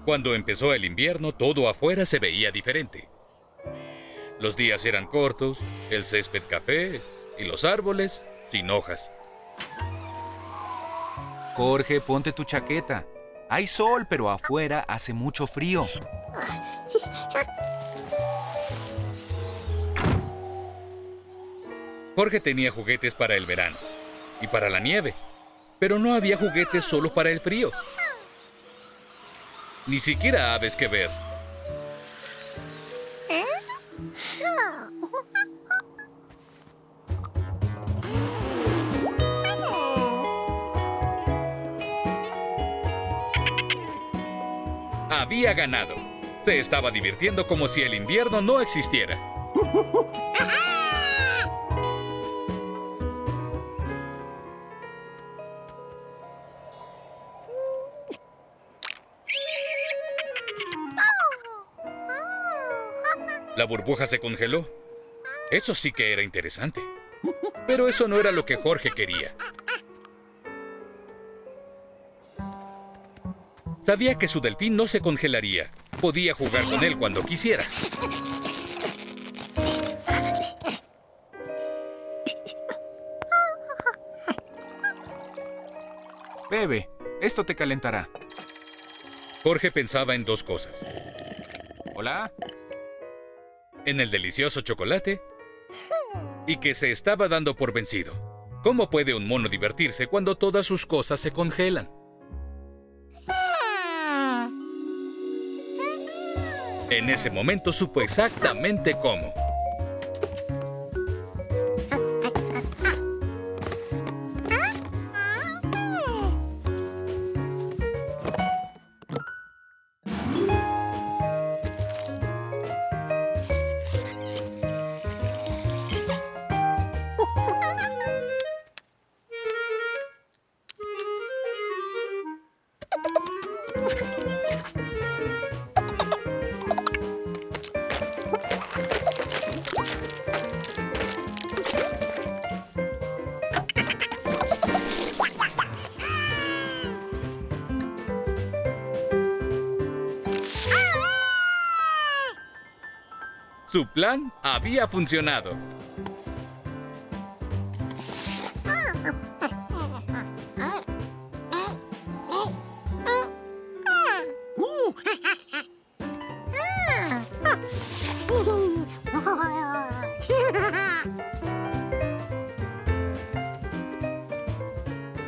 Cuando empezó el invierno, todo afuera se veía diferente. Los días eran cortos, el césped café y los árboles sin hojas. Jorge, ponte tu chaqueta. Hay sol, pero afuera hace mucho frío. Jorge tenía juguetes para el verano y para la nieve, pero no había juguetes solo para el frío. Ni siquiera aves que ver. Había ganado. Se estaba divirtiendo como si el invierno no existiera. La burbuja se congeló. Eso sí que era interesante. Pero eso no era lo que Jorge quería. Sabía que su delfín no se congelaría. Podía jugar con él cuando quisiera. Bebe, esto te calentará. Jorge pensaba en dos cosas. ¿Hola? En el delicioso chocolate y que se estaba dando por vencido. ¿Cómo puede un mono divertirse cuando todas sus cosas se congelan? En ese momento supo exactamente cómo. Su plan había funcionado.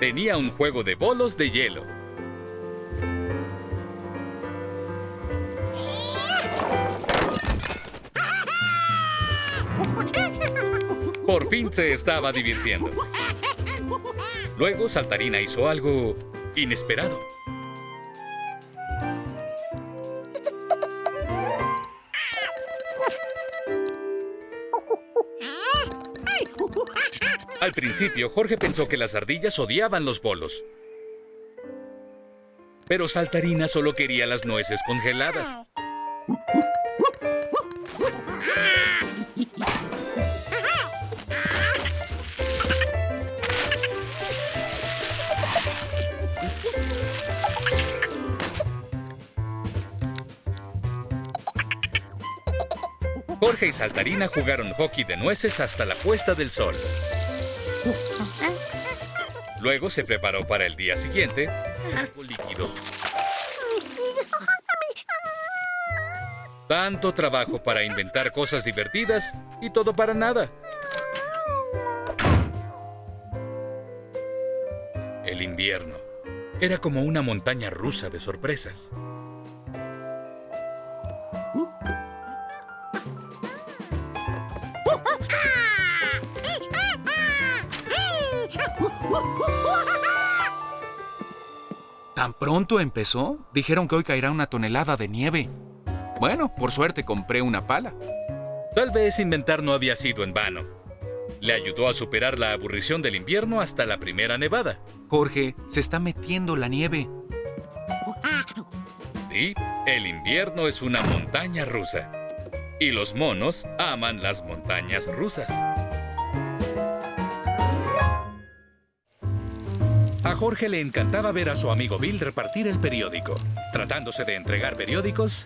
Tenía un juego de bolos de hielo. Por fin se estaba divirtiendo. Luego Saltarina hizo algo inesperado. Al principio, Jorge pensó que las ardillas odiaban los bolos. Pero Saltarina solo quería las nueces congeladas. Jorge y Saltarina jugaron hockey de nueces hasta la puesta del sol. Luego se preparó para el día siguiente, algo líquido. Tanto trabajo para inventar cosas divertidas y todo para nada. El invierno era como una montaña rusa de sorpresas. ¿Tan pronto empezó? Dijeron que hoy caerá una tonelada de nieve. Bueno, por suerte compré una pala. Tal vez inventar no había sido en vano. Le ayudó a superar la aburrición del invierno hasta la primera nevada. Jorge, se está metiendo la nieve. Sí, el invierno es una montaña rusa. Y los monos aman las montañas rusas. A Jorge le encantaba ver a su amigo Bill repartir el periódico. Tratándose de entregar periódicos,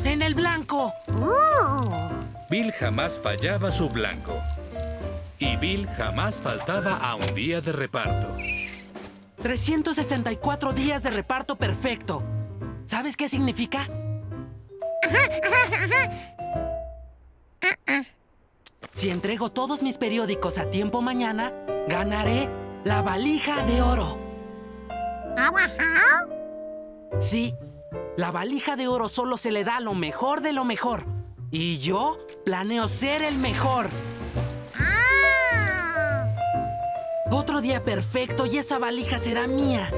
¡En el blanco! Bill jamás fallaba su blanco. Y Bill jamás faltaba a un día de reparto. 364 días de reparto perfecto. ¿Sabes qué significa? Si entrego todos mis periódicos a tiempo mañana, ganaré la valija de oro. Sí, la valija de oro solo se le da lo mejor de lo mejor. Y yo planeo ser el mejor. Otro día perfecto y esa valija será mía.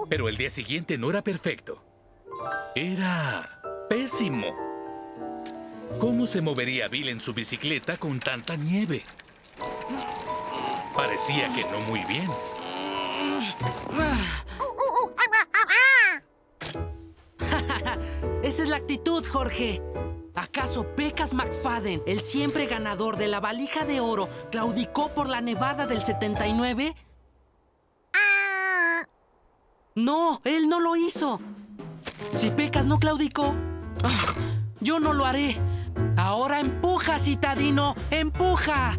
Pero el día siguiente no era perfecto. Era pésimo. ¿Cómo se movería Bill en su bicicleta con tanta nieve? Parecía que no muy bien. Esa es la actitud, Jorge. ¿Acaso Pecas McFadden, el siempre ganador de la valija de oro, claudicó por la nevada del 79? No, él no lo hizo. Si Pecas no claudicó, yo no lo haré. Ahora empuja, citadino, empuja.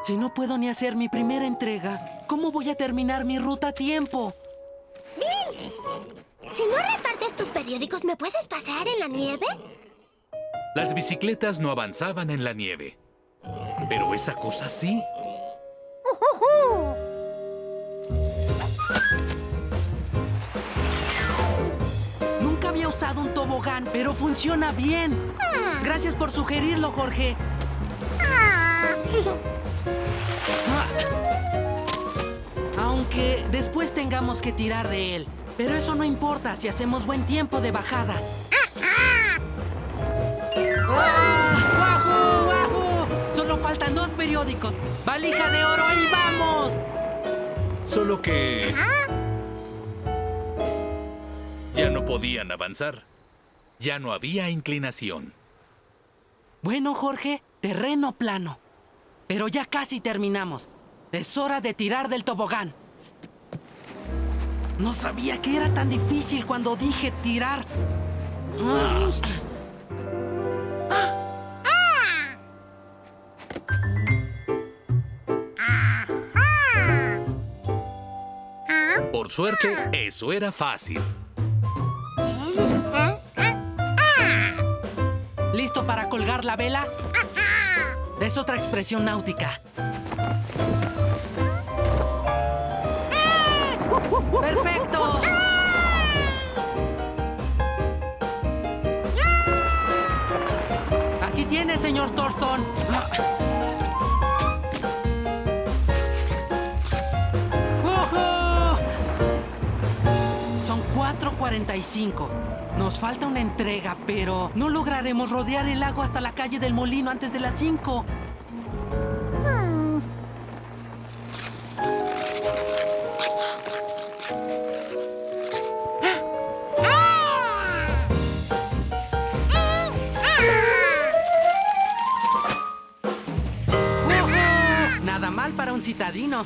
Si no puedo ni hacer mi primera entrega, ¿cómo voy a terminar mi ruta a tiempo? ¡Bill! Si no repartes tus periódicos, ¿me puedes pasar en la nieve? Las bicicletas no avanzaban en la nieve. Pero esa cosa sí. Nunca había usado un tobogán, pero funciona bien. Gracias por sugerirlo, Jorge. Aunque después tengamos que tirar de él. Pero eso no importa si hacemos buen tiempo de bajada. ¡Wahoo! ¡Wahoo! Solo faltan 2 periódicos. ¡Valija de oro, ahí vamos! Solo que ya no podían avanzar. Ya no había inclinación. Bueno, Jorge, terreno plano. Pero ya casi terminamos. Es hora de tirar del tobogán. No sabía que era tan difícil cuando dije tirar. Por suerte, eso era fácil. ¿Listo para colgar la vela? Es otra expresión náutica. ¡Perfecto! Aquí tiene, señor Thurston. ¡Woohoo! Son 4:45. Nos falta una entrega, pero no lograremos rodear el lago hasta la calle del molino antes de las 5. Nada mal para un citadino.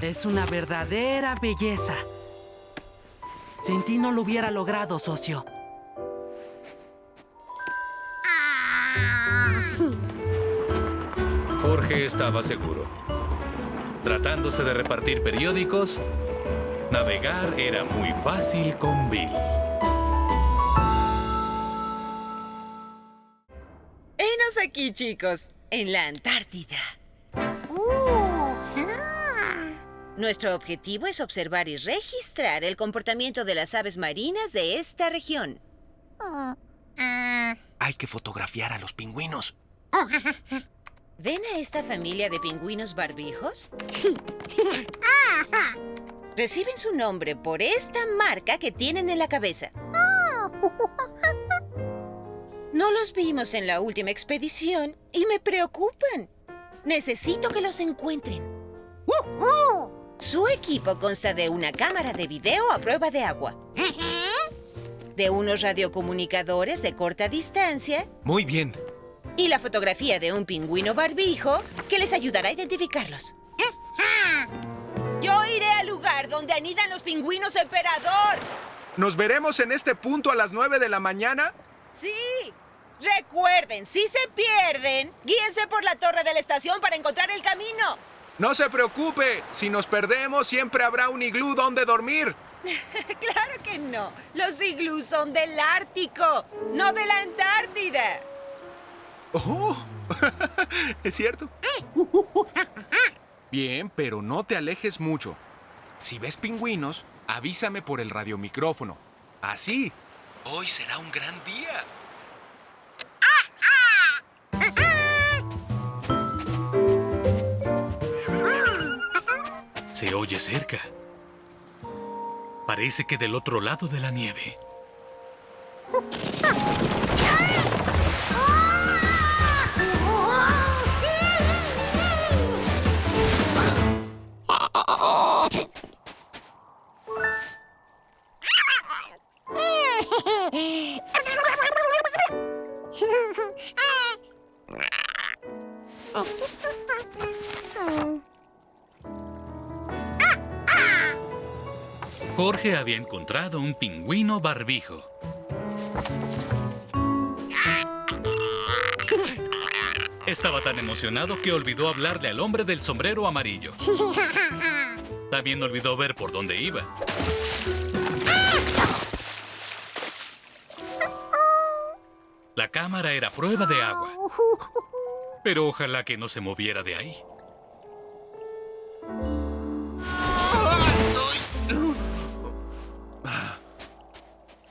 Es una verdadera belleza. Sin ti no lo hubiera logrado, socio. Jorge estaba seguro. Tratándose de repartir periódicos, navegar era muy fácil con Bill. Henos aquí, chicos, en la Antártida. Nuestro objetivo es observar y registrar el comportamiento de las aves marinas de esta región. Hay que fotografiar a los pingüinos. ¿Ven a esta familia de pingüinos barbijos? Reciben su nombre por esta marca que tienen en la cabeza. No los vimos en la última expedición y me preocupan. Necesito que los encuentren. Su equipo consta de una cámara de video a prueba de agua, de unos radiocomunicadores de corta distancia Muy bien. y la fotografía de un pingüino barbijo que les ayudará a identificarlos. Yo iré al lugar donde anidan los pingüinos emperador. ¿Nos veremos en este punto a las 9 de la mañana? ¡Sí! Recuerden, si se pierden, guíense por la torre de la estación para encontrar el camino. No se preocupe. Si nos perdemos, siempre habrá un iglú donde dormir. ¡Claro que no! Los iglús son del Ártico, no de la Antártida. Oh, ¿es cierto? Bien, pero no te alejes mucho. Si ves pingüinos, avísame por el radiomicrófono. Así. Hoy será un gran día. Se oye cerca. Parece que del otro lado de la nieve. Jorge había encontrado un pingüino barbijo. Estaba tan emocionado que olvidó hablarle al hombre del sombrero amarillo. También olvidó ver por dónde iba. La cámara era prueba de agua. Pero ojalá que no se moviera de ahí.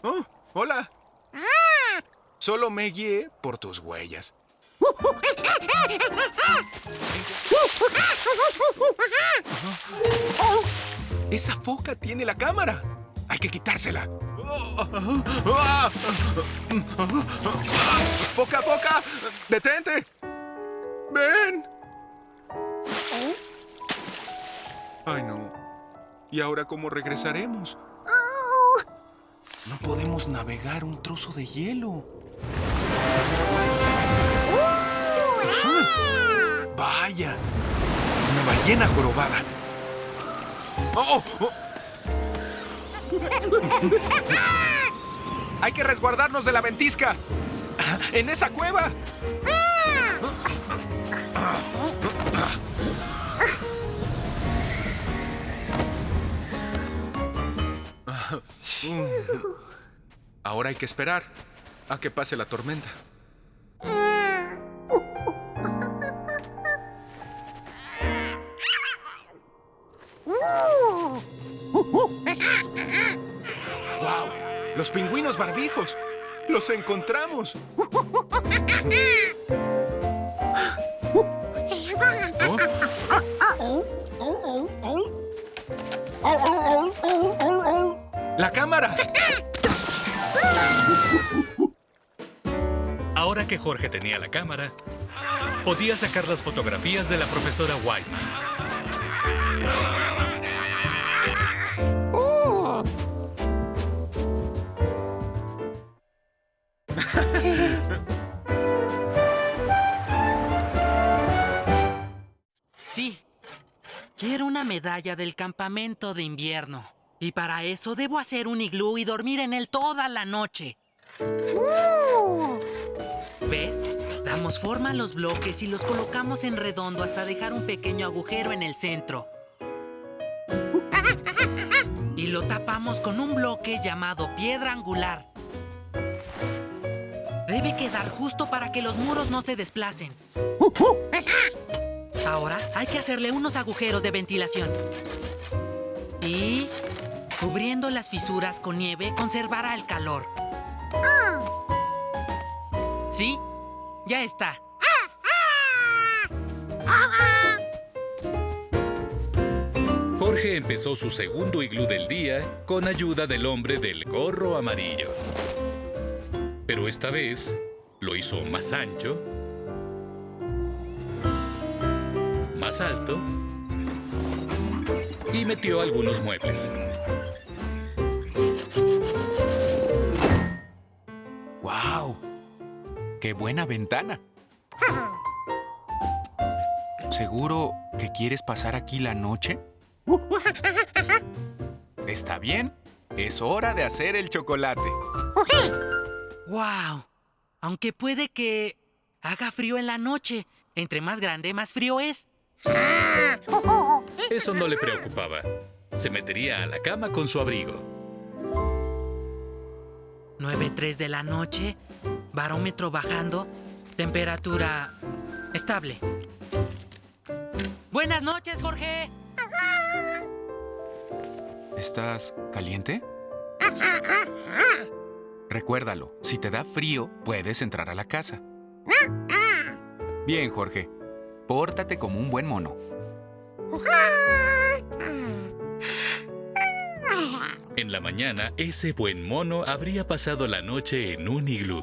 Oh, hola. Solo me guié por tus huellas. Esa foca tiene la cámara. Hay que quitársela. ¡Foca, foca! ¡Detente! ¡Ven! Ay, no. ¿Y ahora cómo regresaremos? No podemos navegar un trozo de hielo. ¡Vaya! Una ballena jorobada. ¡Oh! ¡Oh! ¡Hay que resguardarnos de la ventisca! ¡En esa cueva! Ahora hay que esperar a que pase la tormenta. ¡Wow! ¡Los pingüinos barbijos! ¡Los encontramos! ¡La cámara! Ahora que Jorge tenía la cámara, podía sacar las fotografías de la profesora Wiseman. Sí. Quiero una medalla del campamento de invierno. Y para eso debo hacer un iglú y dormir en él toda la noche. ¿Ves? Damos forma a los bloques y los colocamos en redondo hasta dejar un pequeño agujero en el centro. Y lo tapamos con un bloque llamado piedra angular. Debe quedar justo para que los muros no se desplacen. Ahora hay que hacerle unos agujeros de ventilación. Y cubriendo las fisuras con nieve conservará el calor. ¿Sí? Ya está. Jorge empezó su segundo iglú del día con ayuda del hombre del gorro amarillo. Pero esta vez lo hizo más ancho, más alto y metió algunos muebles. ¡Guau! ¡Qué buena ventana! ¿Seguro que quieres pasar aquí la noche? Está bien. Es hora de hacer el chocolate. ¡Wow! Aunque puede que haga frío en la noche. Entre más grande, más frío es. Eso no le preocupaba. Se metería a la cama con su abrigo. 9:03 de la noche, barómetro bajando, temperatura estable. Buenas noches, Jorge. ¿Estás caliente? Recuérdalo, si te da frío, puedes entrar a la casa. Bien, Jorge. Pórtate como un buen mono. En la mañana, ese buen mono habría pasado la noche en un iglú.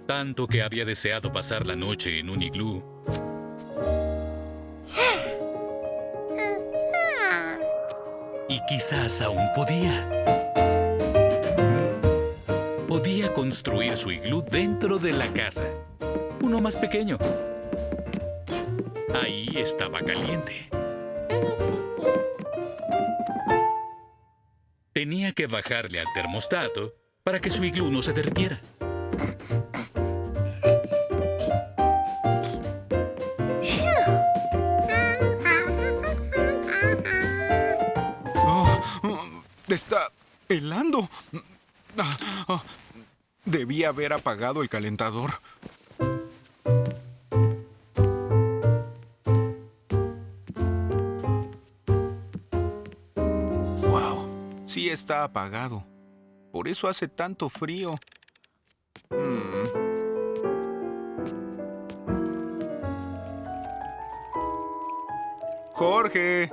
Tanto que había deseado pasar la noche en un iglú. Y quizás aún podía. Podía construir su iglú dentro de la casa. Uno más pequeño. Ahí estaba caliente. Tenía que bajarle al termostato para que su iglú no se derritiera. Está helando. Debí haber apagado el calentador. Wow, sí está apagado. Por eso hace tanto frío. Jorge.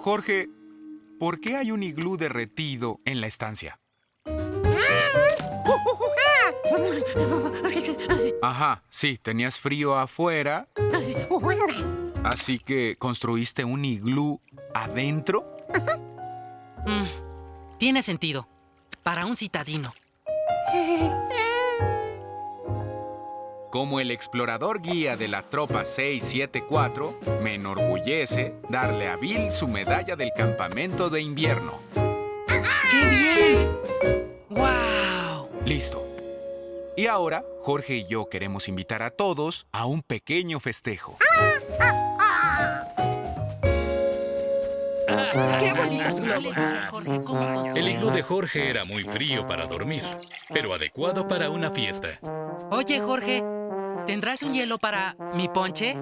Jorge, ¿por qué hay un iglú derretido en la estancia? Ajá, sí, tenías frío afuera. Así que construiste un iglú adentro. Tiene sentido. Para un citadino. Como el explorador guía de la tropa 674, me enorgullece darle a Bill su medalla del campamento de invierno. ¡Qué bien! ¡Wow! Listo. Y ahora, Jorge y yo queremos invitar a todos a un pequeño festejo. ¡Qué bonitos globos! Jorge, ¿cómo construyó? El iglú de Jorge era muy frío para dormir, pero adecuado para una fiesta. Oye, Jorge, ¿tendrás un hielo para mi ponche?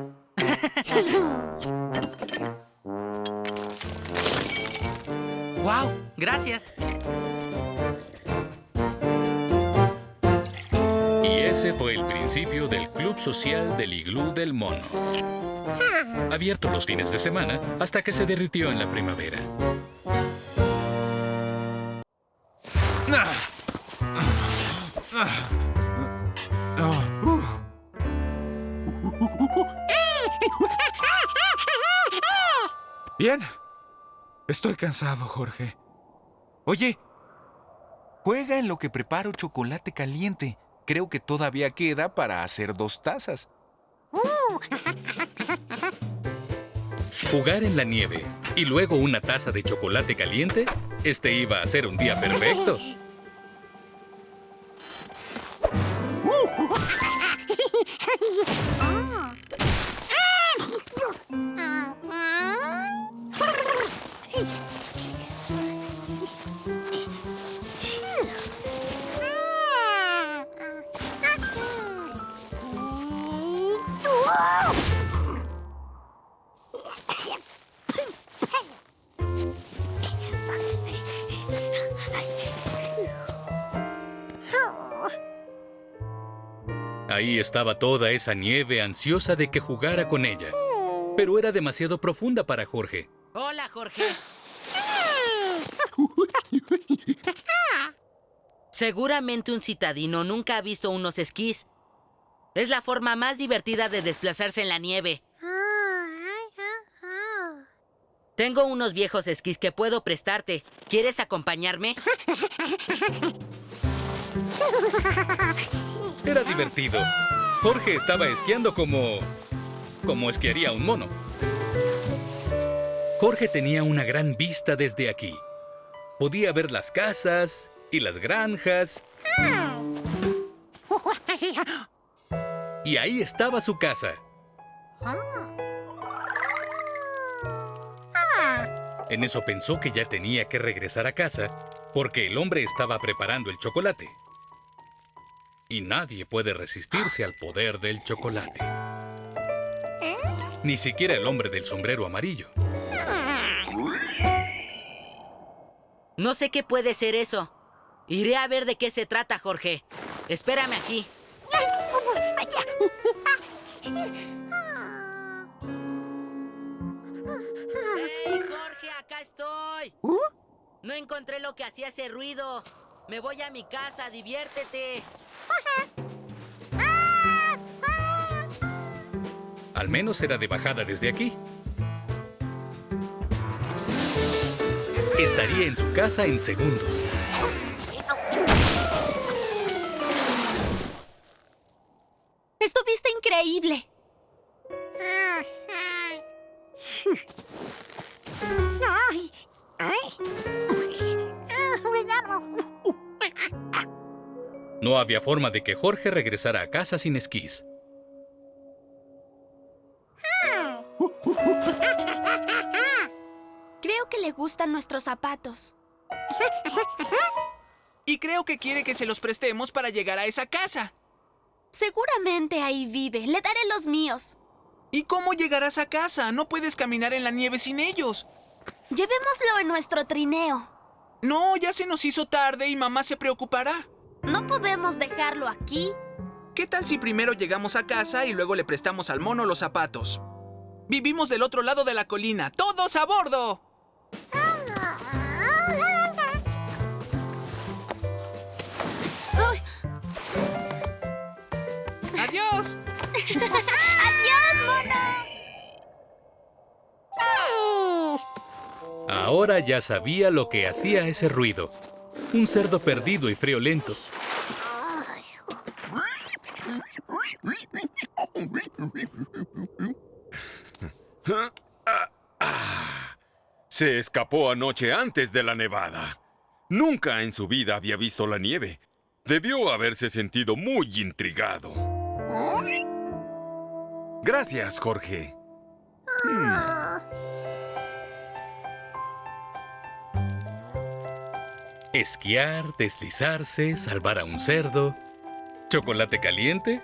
¡Wow! Gracias. Y ese fue el principio del Club Social del Iglú del Mono. Abierto los fines de semana hasta que se derritió en la primavera. Bien. Estoy cansado, Jorge. Oye, juega en lo que preparo chocolate caliente. Creo que todavía queda para hacer 2 tazas. jugar en la nieve y luego una taza de chocolate caliente, este iba a ser un día perfecto. Ahí estaba toda esa nieve ansiosa de que jugara con ella. Pero era demasiado profunda para Jorge. Hola, Jorge. Seguramente un citadino nunca ha visto unos esquís. Es la forma más divertida de desplazarse en la nieve. Tengo unos viejos esquís que puedo prestarte. ¿Quieres acompañarme? Era divertido. Jorge estaba esquiando como esquiaría un mono. Jorge tenía una gran vista desde aquí. Podía ver las casas y las granjas. Y ahí estaba su casa. En eso pensó que ya tenía que regresar a casa porque el hombre estaba preparando el chocolate. Y nadie puede resistirse al poder del chocolate. Ni siquiera el hombre del sombrero amarillo. No sé qué puede ser eso. Iré a ver de qué se trata, Jorge. Espérame aquí. ¡Hey, Jorge! ¡Acá estoy! No encontré lo que hacía ese ruido. Me voy a mi casa, diviértete. Al menos era de bajada desde aquí. Estaría en su casa en segundos. Estuviste increíble. No había forma de que Jorge regresara a casa sin esquís. Creo que le gustan nuestros zapatos. Y creo que quiere que se los prestemos para llegar a esa casa. Seguramente ahí vive. Le daré los míos. ¿Y cómo llegarás a casa? No puedes caminar en la nieve sin ellos. Llevémoslo en nuestro trineo. No, ya se nos hizo tarde y mamá se preocupará. No podemos dejarlo aquí. ¿Qué tal si primero llegamos a casa y luego le prestamos al mono los zapatos? Vivimos del otro lado de la colina. ¡Todos a bordo! ¡Adiós! ¡Adiós, mono! Ahora ya sabía lo que hacía ese ruido. Un cerdo perdido y friolento. Se escapó anoche antes de la nevada. Nunca en su vida había visto la nieve. Debió haberse sentido muy intrigado. Gracias, Jorge. Esquiar, deslizarse, salvar a un cerdo. ¿Chocolate caliente?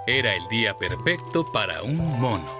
Era el día perfecto para un mono.